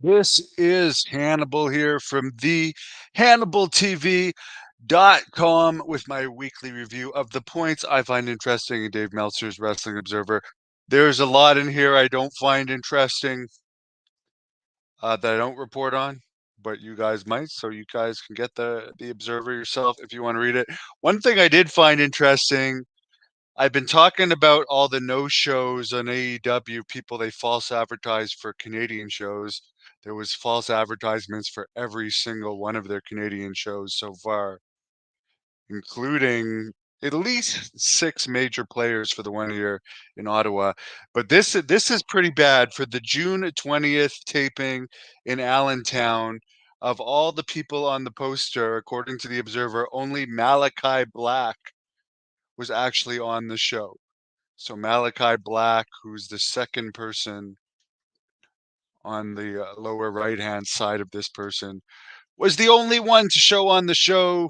This is Hannibal here from the HannibalTV.com with my weekly review of the points I find interesting in Dave Meltzer's Wrestling Observer. There's a lot in here I don't find interesting that I don't report on, but you guys might, so you guys can get the Observer yourself if you want to read it. One thing I did find interesting, I've been talking about all the no-shows on AEW, people they false advertise for Canadian shows. There was false advertisements for every single one of their Canadian shows so far, including at least 6 major players for the 1 year in Ottawa. But this is pretty bad for the June 20th taping in Allentown. Of all the people on the poster, according to the Observer, only Malachi Black was actually on the show. So Malachi Black, who's the second person on the lower right-hand side of this person, was the only one to show on the show.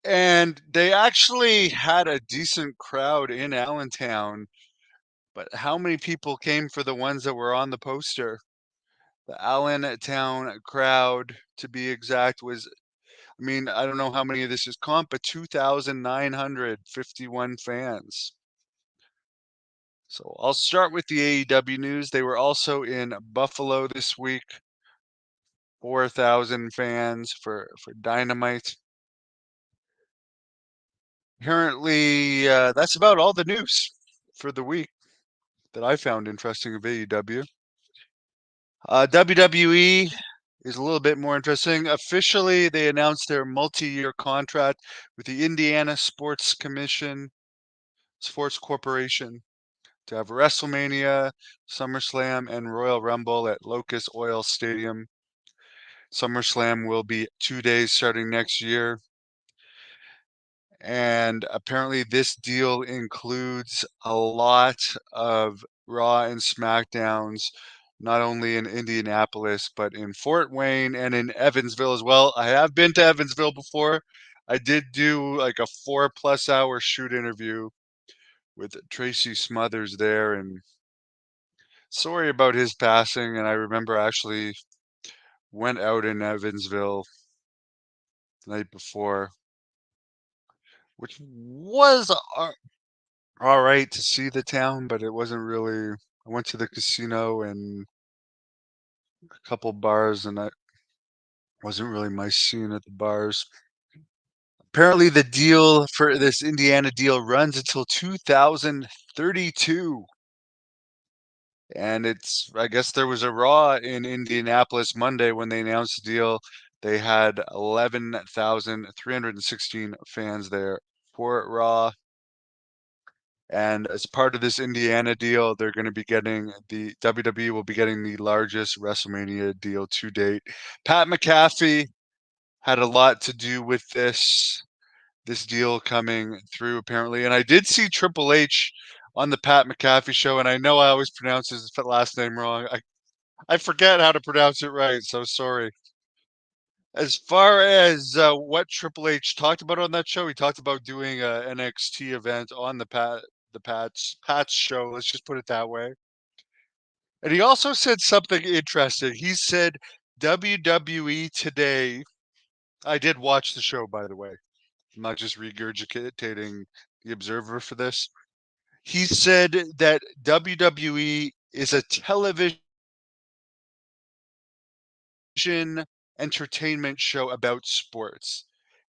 And they actually had a decent crowd in Allentown. But how many people came for the ones that were on the poster? The Allentown crowd, to be exact, was, I mean, I don't know how many of this is comp, but 2,951 fans. So I'll start with the AEW news. They were also in Buffalo this week. 4,000 fans for Dynamite. Apparently, that's about all the news for the week that I found interesting of AEW. WWE is a little bit more interesting. Officially, they announced their multi-year contract with the Indiana Sports Corporation to have WrestleMania, SummerSlam, and Royal Rumble at Locust Oil Stadium. SummerSlam will be 2 days starting next year. And apparently this deal includes a lot of Raw and SmackDowns, not only in Indianapolis, but in Fort Wayne and in Evansville as well. I have been to Evansville before. I did do like a 4+ hour shoot interview with Tracy Smothers there, and sorry about his passing. And I remember actually went out in Evansville the night before, which was all right to see the town, but it wasn't really. I went to the casino and a couple bars, and that wasn't really my scene at the bars. Apparently, the deal for this Indiana deal runs until 2032. And I guess there was a Raw in Indianapolis Monday when they announced the deal. They had 11,316 fans there for Raw. And as part of this Indiana deal, they're going to be getting the WWE will be getting the largest WrestleMania deal to date. Pat McAfee had a lot to do with this deal coming through apparently. And I did see Triple H on the Pat McAfee show, and I know I always pronounce his last name wrong. I forget how to pronounce it right, so sorry. As far as what Triple H talked about on that show, he talked about doing a NXT event on the Pat's show. Let's just put it that way. And he also said something interesting. He said WWE today. I did watch the show, by the way. I'm not just regurgitating the Observer for this. He said that WWE is a television entertainment show about sports.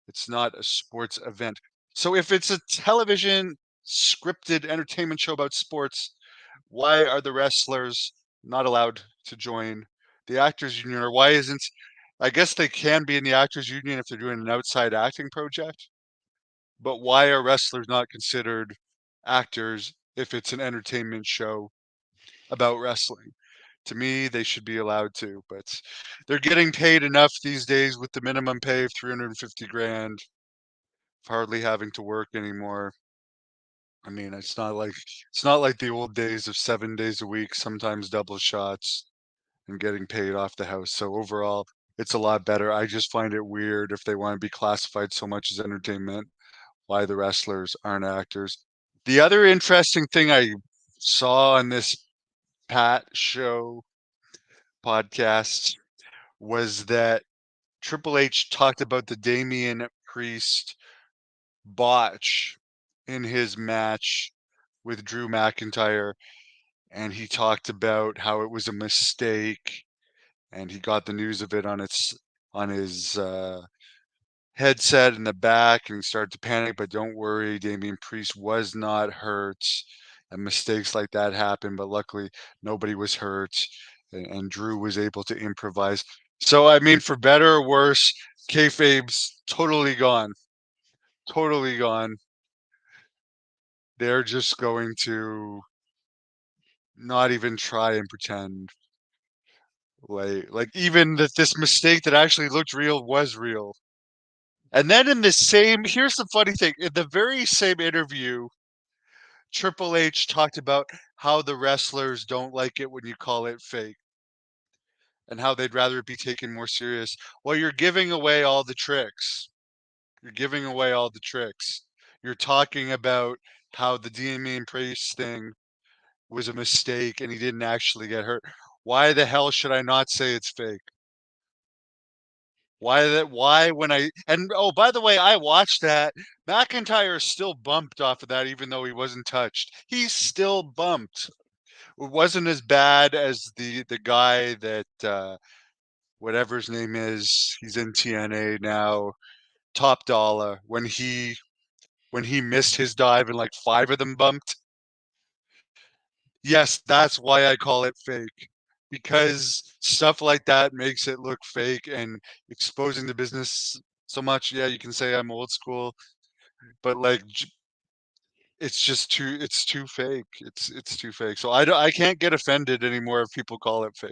It's not a sports event. So if it's a television scripted entertainment show about sports, why are the wrestlers not allowed to join the actors union? Or why isn't, I guess they can be in the actors union if they're doing an outside acting project, but why are wrestlers not considered actors if it's an entertainment show about wrestling? To me, they should be allowed to, but they're getting paid enough these days with the minimum pay of 350 grand, hardly having to work anymore. I mean, it's not like the old days of 7 days a week, sometimes double shots, and getting paid off the house. So overall, it's a lot better. I just find it weird if they want to be classified so much as entertainment, why the wrestlers aren't actors. The other interesting thing I saw on this Pat show podcasts was that Triple H talked about the Damian Priest botch in his match with Drew McIntyre, and he talked about how it was a mistake, and he got the news of it on his headset in the back, and he started to panic. But don't worry, Damian Priest was not hurt, and mistakes like that happen. But luckily, nobody was hurt, and Drew was able to improvise. So I mean, for better or worse, kayfabe's totally gone, totally gone. They're just going to not even try and pretend like even that this mistake that actually looked real was real. And then in the same, here's the funny thing, in the very same interview, Triple H talked about how the wrestlers don't like it when you call it fake and how they'd rather it be taken more serious. Well, you're giving away all the tricks. You're giving away all the tricks. You're talking about how the Damian Priest thing was a mistake and he didn't actually get hurt. Why the hell should I not say it's fake? Why when I and oh, by the way, I watched that. McIntyre still bumped off of that even though he wasn't touched. He's still bumped. It wasn't as bad as the guy that whatever his name is, he's in TNA now, Top Dollar, when he missed his dive and like five of them bumped. Yes, that's why I call it fake. Because stuff like that makes it look fake and exposing the business so much. Yeah, you can say I'm old school, but like it's too fake. It's too fake. So I can't get offended anymore if people call it fake.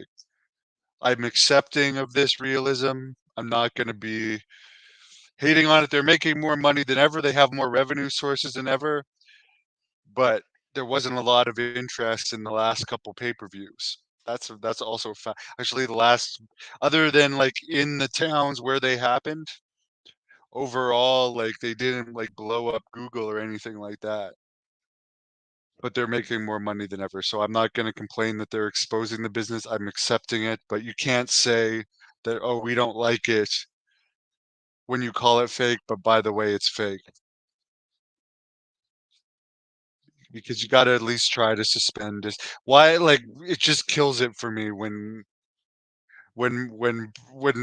I'm accepting of this realism. I'm not going to be hating on it. They're making more money than ever. They have more revenue sources than ever, but there wasn't a lot of interest in the last couple pay-per-views. That's also a fact. Actually, the last, other than like in the towns where they happened, overall, like they didn't like blow up Google or anything like that. But they're making more money than ever. So I'm not going to complain that they're exposing the business. I'm accepting it, but you can't say that, oh, we don't like it when you call it fake, but by the way, it's fake. Because you got to at least try to suspend this. Why, like, it just kills it for me when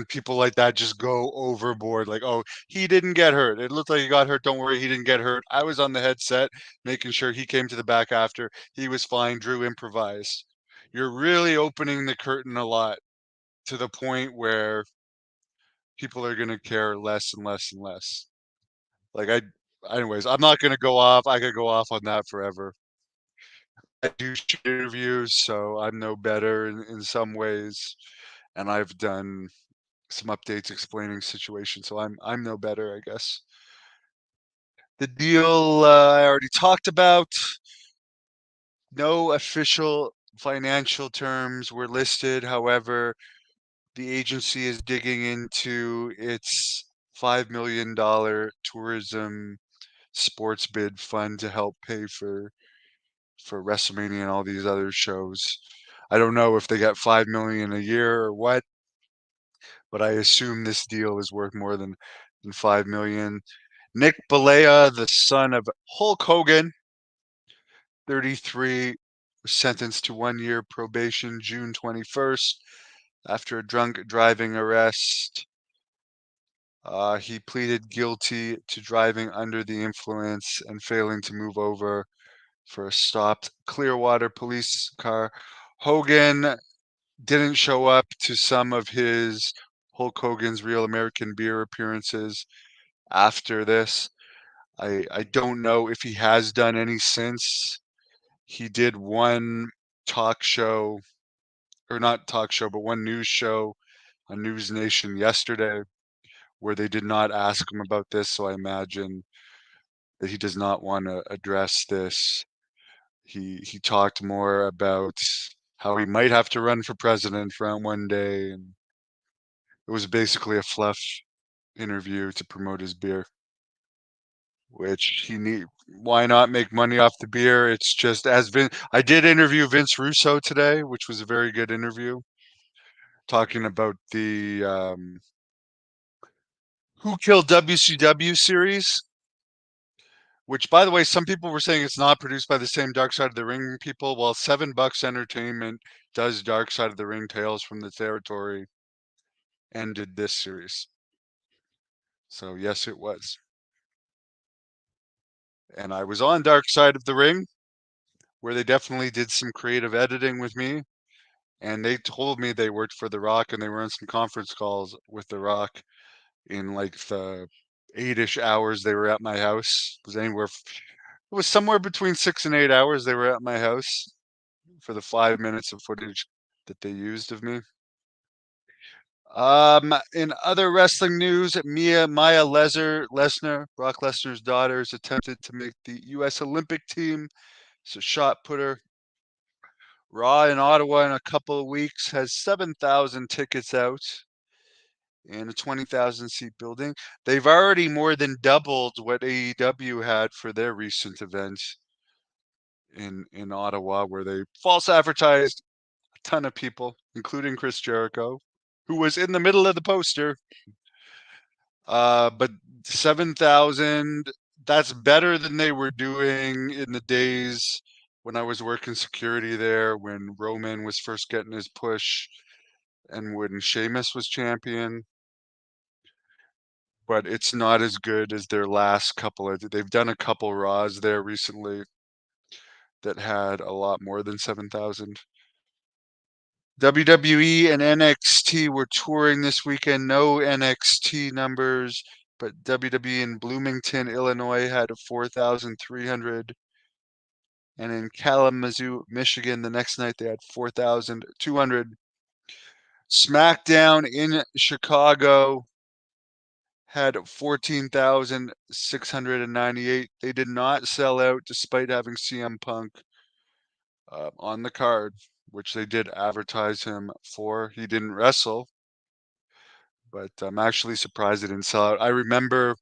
people like that just go overboard. Like, oh, he didn't get hurt. It looked like he got hurt. Don't worry, he didn't get hurt. I was on the headset making sure he came to the back after. He was fine. Drew improvised. You're really opening the curtain a lot to the point where people are going to care less and less and less. Like anyways, I'm not going to go off. I could go off on that forever. I do shoot interviews, so I'm no better in some ways, and I've done some updates explaining situations, so I'm no better, I guess. The deal I already talked about. No official financial terms were listed. However, the agency is digging into its $5 million tourism sports bid fund to help pay for WrestleMania and all these other shows. I don't know if they got 5 million a year or what, but I assume this deal is worth more than 5 million. Nick Balea, the son of Hulk Hogan, 33, was sentenced to 1 year probation June 21st after a drunk driving arrest. He pleaded guilty to driving under the influence and failing to move over for a stopped Clearwater police car. Hogan didn't show up to some of his Hulk Hogan's Real American Beer appearances after this. I don't know if he has done any since. He did one talk show, or not talk show, but one news show on News Nation yesterday where they did not ask him about this. So I imagine that he does not want to address this. He talked more about how he might have to run for president for one day, and it was basically a fluff interview to promote his beer, which he need. Why not make money off the beer? It's just as Vin. I did interview Vince Russo today, which was a very good interview. talking about the Who Killed WCW series, which, by the way, some people were saying it's not produced by the same Dark Side of the Ring people. Well, $7 Entertainment does Dark Side of the Ring Tales from the Territory and did this series. So yes, it was. And I was on Dark Side of the Ring, where they definitely did some creative editing with me. And they told me they worked for The Rock and they were on some conference calls with The Rock in like the 8-ish hours they were at my house. It was somewhere between 6 and 8 hours they were at my house for the 5 minutes of footage that they used of me. In other wrestling news, Maya Lesnar, Brock Lesnar's daughter, has attempted to make the U.S. Olympic team. It's a shot putter. Raw in Ottawa in a couple of weeks has 7,000 tickets out in a 20,000 seat building. They've already more than doubled what AEW had for their recent event in Ottawa, where they false advertised a ton of people, including Chris Jericho, who was in the middle of the poster. But 7,000, that's better than they were doing in the days when I was working security there, when Roman was first getting his push and when Sheamus was champion. But it's not as good as their last couple of, they've done a couple Raws there recently that had a lot more than 7,000. WWE and NXT were touring this weekend. No NXT numbers, but WWE in Bloomington, Illinois had a 4,300. And in Kalamazoo, Michigan, the next night they had 4,200. SmackDown in Chicago had 14,698. They did not sell out despite having CM Punk on the card, which they did advertise him for. He didn't wrestle, but I'm actually surprised they didn't sell out. I remember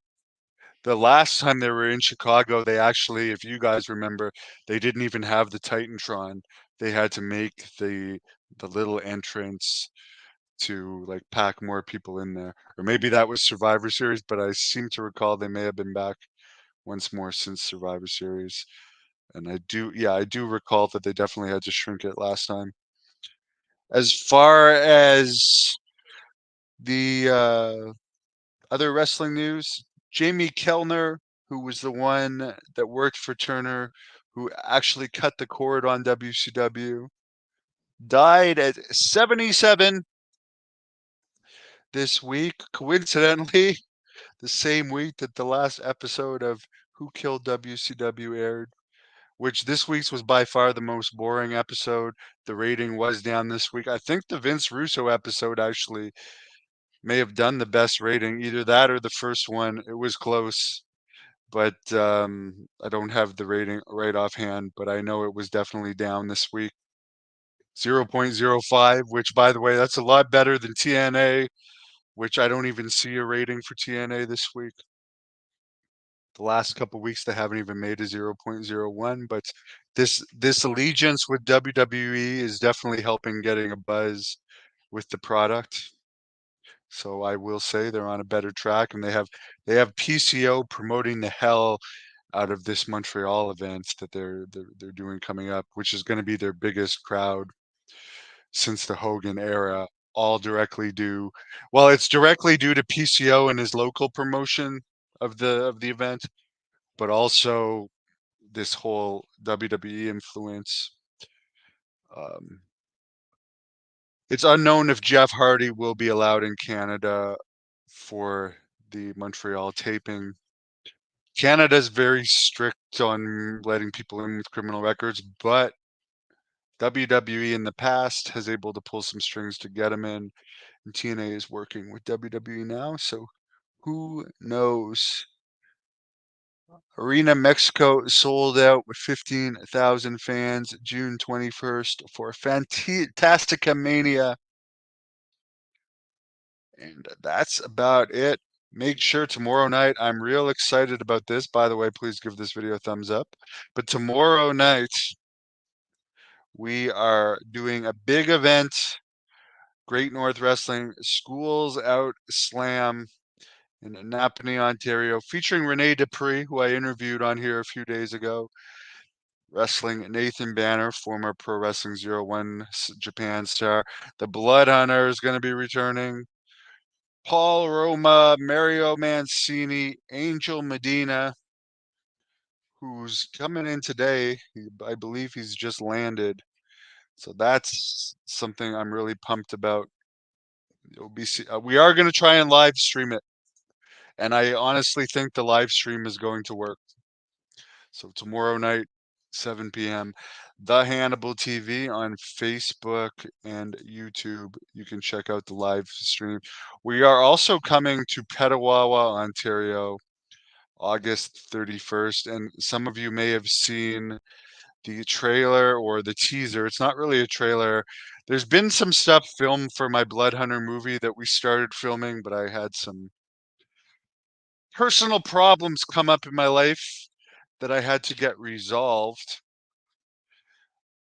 the last time they were in Chicago, they actually, if you guys remember, they didn't even have the Titantron. They had to make the little entrance to like pack more people in there. Or maybe that was Survivor Series, but I seem to recall they may have been back once more since Survivor Series. And I do recall that they definitely had to shrink it last time. As far as the other wrestling news, Jamie Kellner, who was the one that worked for Turner, who actually cut the cord on WCW, died at 77 this week. Coincidentally, the same week that the last episode of Who Killed WCW aired, which this week's was by far the most boring episode. The rating was down this week. I think the Vince Russo episode actually may have done the best rating, either that or the first one. It was close, but I don't have the rating right offhand, but I know it was definitely down this week. 0.05, which, by the way, that's a lot better than TNA, which I don't even see a rating for TNA this week. The last couple weeks they haven't even made a 0.01, but this allegiance with WWE is definitely helping getting a buzz with the product. So I will say they're on a better track, and they have PCO promoting the hell out of this Montreal event that they're doing coming up, which is going to be their biggest crowd since the Hogan era. All directly due, well, it's directly due to PCO and his local promotion of the event, but also this whole WWE influence. Um, it's unknown if Jeff Hardy will be allowed in Canada for the Montreal taping. Canada's very strict on letting people in with criminal records, but WWE in the past has able to pull some strings to get them in, and TNA is working with WWE now, so who knows? Arena Mexico sold out with 15,000 fans June 21st for Fantastica Mania. And that's about it. Make sure tomorrow night, I'm real excited about this. By the way, please give this video a thumbs up. But tomorrow night, we are doing a big event Great North Wrestling Schools Out Slam in Napanee, Ontario, featuring Renee Dupree, who I interviewed on here a few days ago. Wrestling Nathan Banner, former Pro Wrestling 01 Japan star. The Blood Hunter is going to be returning. Paul Roma, Mario Mancini, Angel Medina, who's coming in today. I believe he's just landed. So that's something I'm really pumped about. We are going to try and live stream it. And I honestly think the live stream is going to work. So tomorrow night, 7 p.m., The Hannibal TV on Facebook and YouTube. You can check out the live stream. We are also coming to Petawawa, Ontario, August 31st. And some of you may have seen the trailer or the teaser. It's not really a trailer. There's been some stuff filmed for my Blood Hunter movie that we started filming, but I had some personal problems come up in my life that I had to get resolved.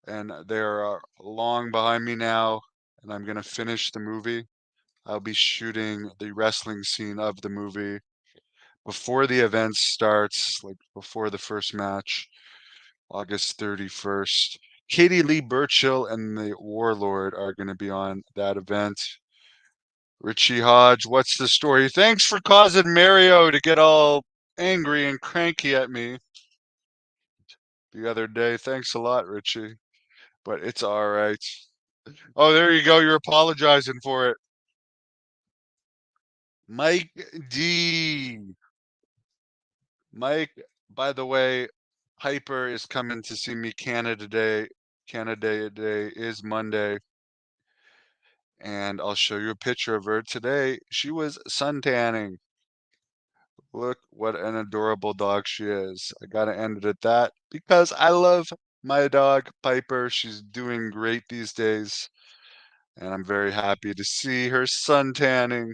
And they're long behind me now, and I'm going to finish the movie. I'll be shooting the wrestling scene of the movie before the event starts, like before the first match, August 31st. Katie Lee Burchill and the Warlord are going to be on that event. Richie Hodge, what's the story? Thanks for causing Mario to get all angry and cranky at me the other day. Thanks a lot, Richie. But it's all right. Oh, there you go. You're apologizing for it. Mike D. Mike, by the way, Piper is coming to see me Canada Day. Canada Day is Monday. And I'll show you a picture of her today. She was suntanning. Look what an adorable dog she is. I gotta end it at that because I love my dog, Piper. She's doing great these days. And I'm very happy to see her suntanning.